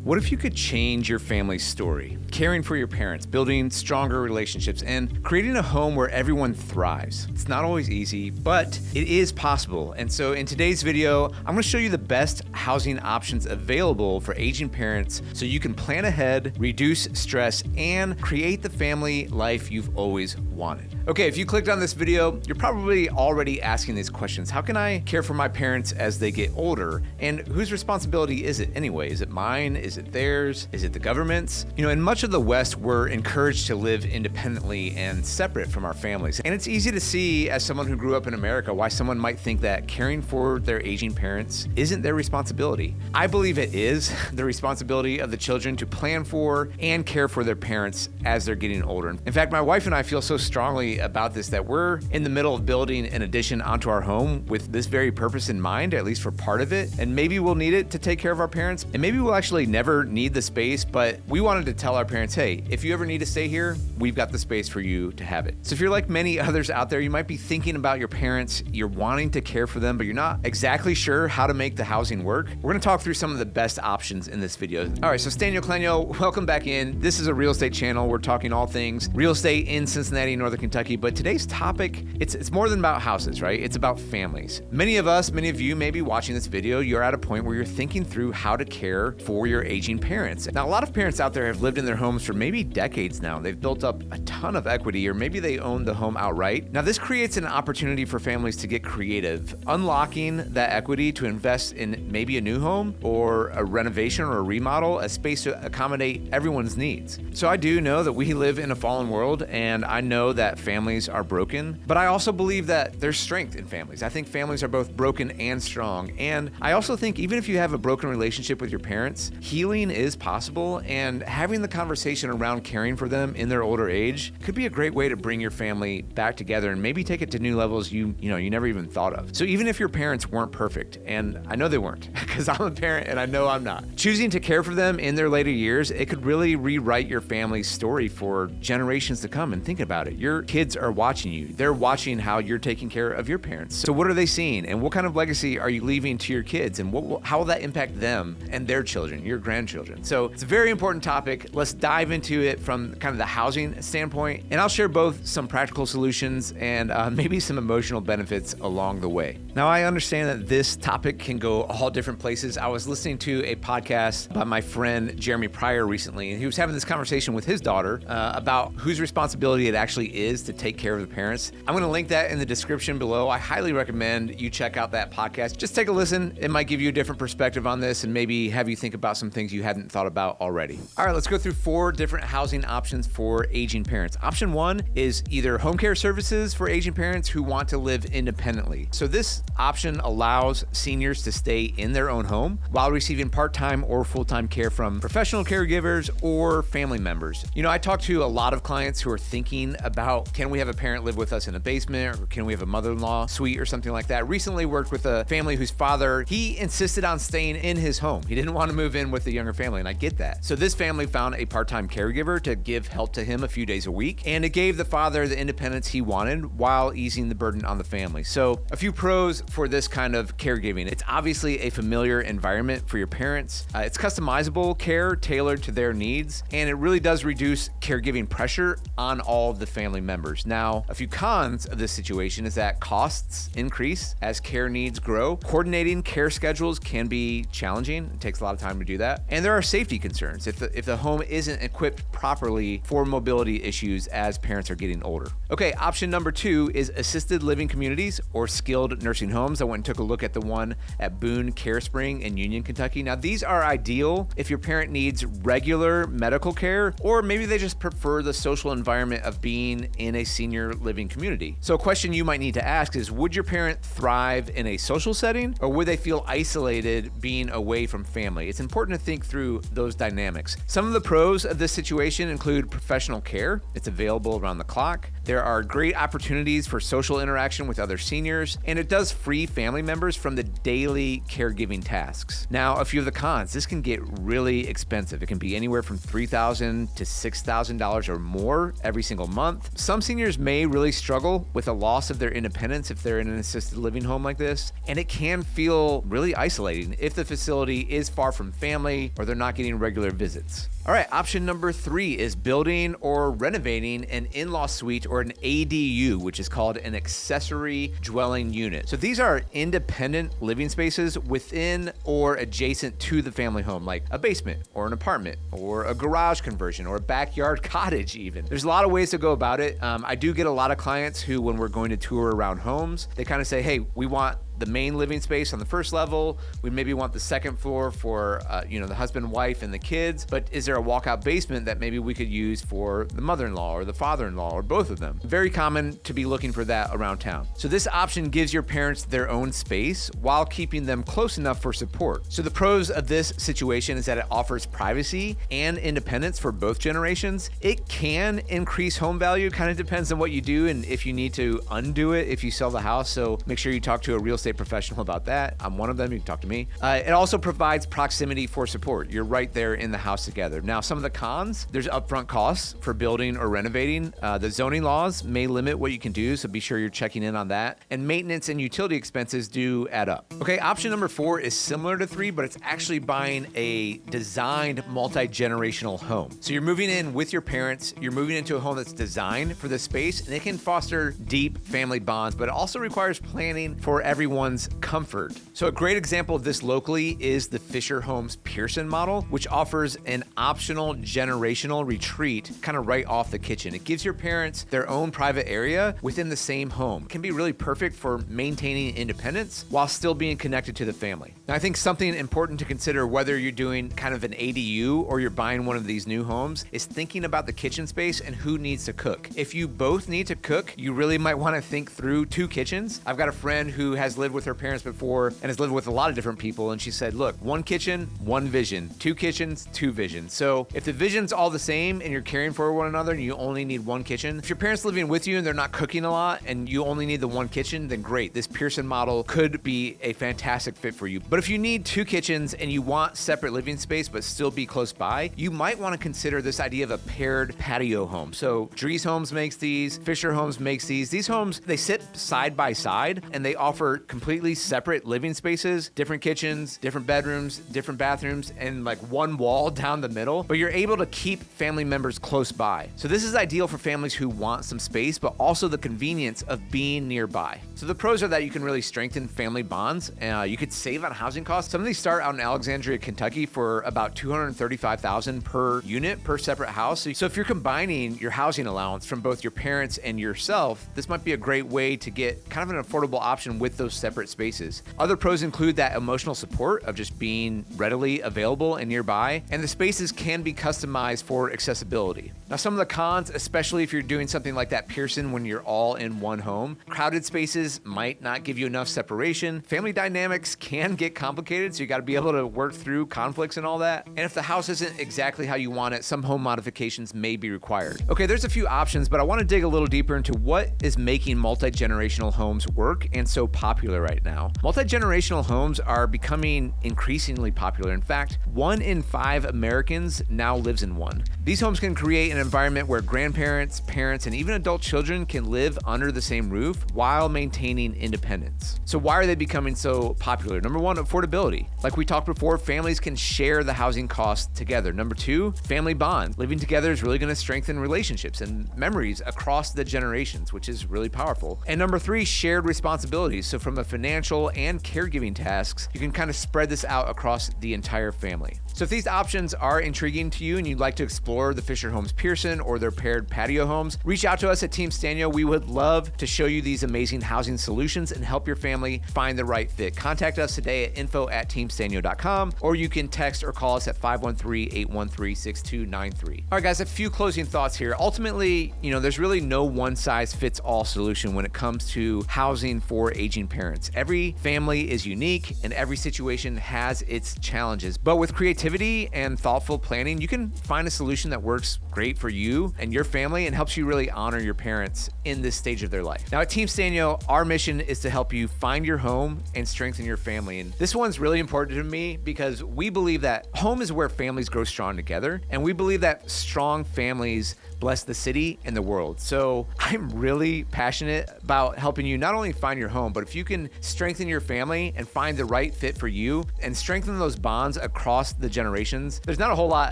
What if you could change your family's story? Caring for your parents, building stronger relationships, and creating a home where everyone thrives. It's not always easy, but it is possible. And so in today's video, I'm going to show you the best housing options available for aging parents so you can plan ahead, reduce stress, and create the family life you've always wanted. Okay, if you clicked on this video, you're probably already asking these questions. How can I care for my parents as they get older? And whose responsibility is it anyway? Is it mine? Is it theirs? Is it the government's? In much of the West, we're encouraged to live independently and separate from our families. And it's easy to see, as someone who grew up in America, why someone might think that caring for their aging parents isn't their responsibility. I believe it is the responsibility of the children to plan for and care for their parents as they're getting older. In fact, my wife and I feel so strongly about this that we're in the middle of building an addition onto our home with this very purpose in mind, at least for part of it. And maybe we'll need it to take care of our parents. And maybe we'll actually never need the space, but we wanted to tell our parents, hey, if you ever need to stay here, we've got the space for you to have it. So if you're like many others out there, you might be thinking about your parents, you're wanting to care for them, but you're not exactly sure how to make the housing work. We're gonna talk through some of the best options in this video. All right, so Sztanyo, welcome back in. This is a real estate channel. We're talking all things real estate in Cincinnati, Northern Kentucky, but today's topic, it's more than about houses, right? It's about families. Many of you may be watching this video, you're at a point where you're thinking through how to care for your aging parents. Now, a lot of parents out there have lived in their homes for maybe decades now. They've built up a ton of equity, or maybe they own the home outright. Now, this creates an opportunity for families to get creative, unlocking that equity to invest in maybe a new home or a renovation or a remodel, a space to accommodate everyone's needs. So I do know that we live in a fallen world, and I know that families are broken, but I also believe that there's strength in families. I think families are both broken and strong. And I also think even if you have a broken relationship with your parents, healing is possible, and having the conversation around caring for them in their older age could be a great way to bring your family back together and maybe take it to new levels you never even thought of. So even if your parents weren't perfect, and I know they weren't, because I'm a parent and I know I'm not, choosing to care for them in their later years, it could really rewrite your family's story for generations to come. And think about it. Your kids are watching you. They're watching how you're taking care of your parents. So what are they seeing? And what kind of legacy are you leaving to your kids? And how will that impact them and their children, your grandchildren? So it's a very important topic. Let's dive into it from kind of the housing standpoint. And I'll share both some practical solutions and maybe some emotional benefits along the way. Now, I understand that this topic can go all different places. I was listening to a podcast by my friend Jeremy Pryor recently, and he was having this conversation with his daughter about whose responsibility it actually is to take care of the parents. I'm going to link that in the description below. I highly recommend you check out that podcast. Just take a listen. It might give you a different perspective on this and maybe have you think about some things you hadn't thought about already. All right, let's go through 4 different housing options for aging parents. Option 1 is either home care services for aging parents who want to live independently. So this option allows seniors to stay in their own home while receiving part-time or full-time care from professional caregivers or family members. I talk to a lot of clients who are thinking about, can we have a parent live with us in a basement, or can we have a mother-in-law suite or something like that? Recently worked with a family whose father, he insisted on staying in his home. He didn't want to move in with the younger family, and I get that. So this family found a part-time caregiver to give help to him a few days a week, and it gave the father the independence he wanted while easing the burden on the family. So a few pros for this kind of caregiving. It's obviously a familiar environment for your parents. It's customizable care tailored to their needs, and it really does reduce caregiving pressure on all of the family members. Now, a few cons of this situation is that costs increase as care needs grow. Coordinating care schedules can be challenging. It takes a lot of time to do that. And there are safety concerns if the home isn't equipped properly for mobility issues as parents are getting older. Okay, option number 2 is assisted living communities or skilled nursing homes. I went and took a look at the one at Boone Care Spring in Union, Kentucky. Now, these are ideal if your parent needs regular medical care, or maybe they just prefer the social environment of being in a senior living community. So a question you might need to ask is, would your parent thrive in a social setting, or would they feel isolated being away from family? It's important to think through those dynamics. Some of the pros of this situation include professional care. It's available around the clock. There are great opportunities for social interaction with other seniors, and it does free family members from the daily caregiving tasks. Now, a few of the cons: this can get really expensive. It can be anywhere from $3,000 to $6,000 or more every single month. Some seniors may really struggle with a loss of their independence if they're in an assisted living home like this, and it can feel really isolating if the facility is far from family or they're not getting regular visits. All right, option number 3 is building or renovating an in-law suite or an ADU, which is called an accessory dwelling unit. So these are independent living spaces within or adjacent to the family home, like a basement or an apartment or a garage conversion or a backyard cottage even. There's a lot of ways to go about it. I do get a lot of clients who, when we're going to tour around homes, they kind of say, hey, we want the main living space on the first level. We maybe want the second floor for the husband, wife, and the kids. But is there a walkout basement that maybe we could use for the mother-in-law or the father-in-law or both of them? Very common to be looking for that around town. So this option gives your parents their own space while keeping them close enough for support. So the pros of this situation is that it offers privacy and independence for both generations. It can increase home value. Kind of depends on what you do and if you need to undo it if you sell the house. So make sure you talk to a real estate professional about that. I'm one of them. You can talk to me. It also provides proximity for support. You're right there in the house together. Now, some of the cons: there's upfront costs for building or renovating. The zoning laws may limit what you can do, so be sure you're checking in on that. And maintenance and utility expenses do add up. Okay, option number 4 is similar to 3, but it's actually buying a designed multi-generational home. So you're moving in with your parents. You're moving into a home that's designed for this space, and it can foster deep family bonds, but it also requires planning for everyone's comfort. So a great example of this locally is the Fisher Homes Pearson model, which offers an optional generational retreat kind of right off the kitchen. It gives your parents their own private area within the same home. It can be really perfect for maintaining independence while still being connected to the family. Now, I think something important to consider whether you're doing kind of an ADU or you're buying one of these new homes is thinking about the kitchen space and who needs to cook. If you both need to cook, you really might want to think through 2 kitchens. I've got a friend who has lived with her parents before and has lived with a lot of different people, and she said, look, 1 kitchen, 1 vision, 2 kitchens, 2 visions. So if the vision's all the same and you're caring for one another and you only need 1 kitchen, if your parents living with you and they're not cooking a lot and you only need the 1 kitchen, then great. This Pearson model could be a fantastic fit for you. But if you need 2 kitchens and you want separate living space but still be close by, you might want to consider this idea of a paired patio home. So Dries Homes makes these, Fisher Homes makes these. These homes, they sit side by side and they offer completely separate living spaces, different kitchens, different bedrooms, different bathrooms, and like 1 wall down the middle, but you're able to keep family members close by. So this is ideal for families who want some space, but also the convenience of being nearby. So the pros are that you can really strengthen family bonds. You could save on housing costs. Some of these start out in Alexandria, Kentucky for about $235,000 per unit per separate house. So if you're combining your housing allowance from both your parents and yourself, this might be a great way to get kind of an affordable option with those separate spaces. Other pros include that emotional support of just being readily available and nearby, and the spaces can be customized for accessibility. Now, some of the cons, especially if you're doing something like that Pearson when you're all in one home: crowded spaces might not give you enough separation. Family dynamics can get complicated, so you got to be able to work through conflicts and all that. And if the house isn't exactly how you want it, some home modifications may be required. Okay, there's a few options, but I want to dig a little deeper into what is making multi-generational homes work and so popular right now. Multi-generational homes are becoming increasingly popular. In fact, 1 in 5 Americans now lives in one. These homes can create an environment where grandparents, parents, and even adult children can live under the same roof while maintaining independence. So why are they becoming so popular? Number 1, affordability. Like we talked before, families can share the housing costs together. Number 2, family bond. Living together is really going to strengthen relationships and memories across the generations, which is really powerful. And number 3, shared responsibilities. So from a financial and caregiving tasks, you can kind of spread this out across the entire family. So if these options are intriguing to you and you'd like to explore the Fisher Homes Pearson or their paired patio homes, reach out to us at Team Sztanyo. We would love to show you these amazing housing housing solutions and help your family find the right fit. Contact us today at info@teamsztanyo.com, or you can text or call us at 513-813-6293. All right, guys, a few closing thoughts here. Ultimately, there's really no one-size-fits-all solution when it comes to housing for aging parents. Every family is unique and every situation has its challenges. But with creativity and thoughtful planning, you can find a solution that works great for you and your family and helps you really honor your parents in this stage of their life. Now, at Team Sztanyo, our mission is to help you find your home and strengthen your family. And this one's really important to me because we believe that home is where families grow strong together, and we believe that strong families bless the city and the world. So I'm really passionate about helping you not only find your home, but if you can strengthen your family and find the right fit for you and strengthen those bonds across the generations, there's not a whole lot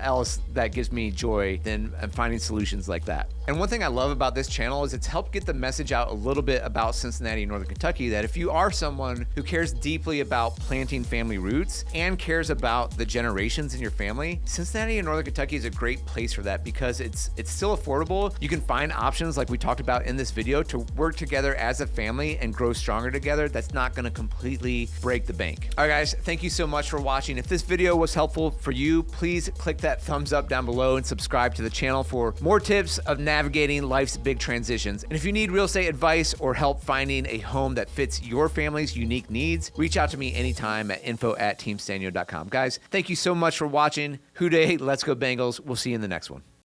else that gives me joy than finding solutions like that. And one thing I love about this channel is it's helped get the message out a little bit about Cincinnati and Northern Kentucky, that if you are someone who cares deeply about planting family roots and cares about the generations in your family, Cincinnati and Northern Kentucky is a great place for that because it's still affordable. You can find options like we talked about in this video to work together as a family and grow stronger together. That's not going to completely break the bank. All right, guys, thank you so much for watching. If this video was helpful for you, please click that thumbs up down below and subscribe to the channel for more tips of navigating life's big transitions. And if you need real estate advice or help finding a home that fits your family's unique needs, reach out to me anytime at info@teamsztanyo.com. Guys, thank you so much for watching. Hoo day, let's go Bengals. We'll see you in the next one.